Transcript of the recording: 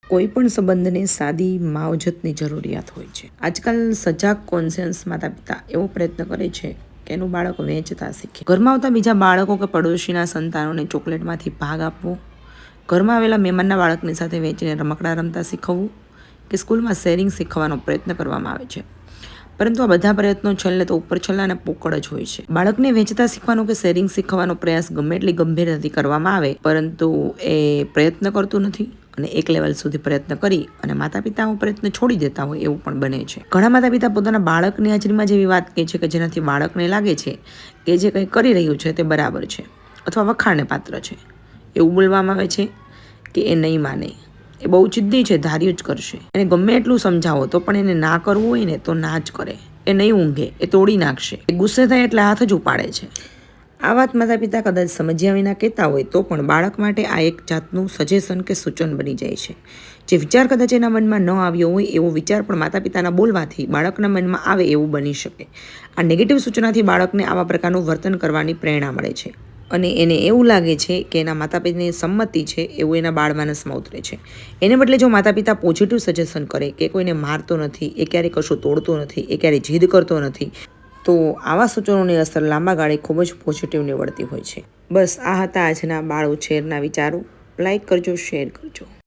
કોઈ પણ સંબંધને સાદી માવજતની જરૂરિયાત હોય છે. આજકાલ સજાગ કોન્શિયસ માતા પિતા એવો પ્રયત્ન કરે છે કે એનું બાળક વેચતા શીખે. ઘરમાં આવતા બીજા બાળકો કે પડોશીના સંતાનોને ચોકલેટમાંથી ભાગ આપવો, ઘરમાં આવેલા મહેમાનના બાળકની સાથે વેચીને રમકડા રમતા શીખવવું કે સ્કૂલમાં શેરિંગ શીખવાનો પ્રયત્ન કરવામાં આવે છે. પરંતુ આ બધા પ્રયત્નો છેલ્લે તો ઉપર છેલ્લા અને પોકળ જ હોય છે. બાળકને વેચતા શીખવાનો કે શેરિંગ શીખવાનો પ્રયાસ ગમે એટલી ગંભીરતાથી કરવામાં આવે, પરંતુ એ પ્રયત્ન કરતું નથી અને એક લેવલ સુધી પ્રયત્ન કરી અને માતા પિતા પ્રયત્ન છોડી દેતા હોય એવું પણ બને છે. ઘણા માતા પિતા પોતાના બાળકની હાજરીમાં જેવી વાત કહે છે કે જેનાથી બાળકને લાગે છે કે જે કંઈ કરી રહ્યું છે તે બરાબર છે અથવા વખાણને પાત્ર છે. એવું બોલવામાં આવે છે કે એ નહીં માને, એ બહુ જિદ્દી છે, ધાર્યું જ કરશે. એને ગમે એટલું સમજાવો તો પણ એને ના કરવું હોય ને તો ના જ કરે. એ નહીં ઊંઘે, એ તોડી નાખશે. એ ગુસ્સે થાય એટલે હાથ જ ઉપાડે છે. આ વાત માતા પિતા કદાચ સમજ્યા વિના કહેતા હોય તો પણ બાળક માટે આ એક જાતનું સજેશન કે સૂચન બની જાય છે. જે વિચાર કદાચ એના મનમાં ન આવ્યો હોય એવો વિચાર પણ માતા પિતાના બોલવાથી બાળકના મનમાં આવે એવું બની શકે. આ નેગેટિવ સૂચનાથી બાળકને આવા પ્રકારનું વર્તન કરવાની પ્રેરણા મળે છે અને એને એવું લાગે છે કે એના માતા પિતાની સંમતિ છે એવું એના બાળમાનસમાં ઉતરે છે. એને બદલે જો માતા પિતા પોઝિટિવ સજેશન કરે કે કોઈને મારતો નથી, એ ક્યારેય કશું તોડતો નથી, એ ક્યારેય જીદ કરતો નથી, તો આવા સૂચનોની અસર લાંબા ગાળે ખૂબ જ પોઝિટિવ નીવડતી હોય છે. બસ આ હતા આજના બાળ ઉછેરના વિચારો. લાઈક કરજો, શેર કરજો.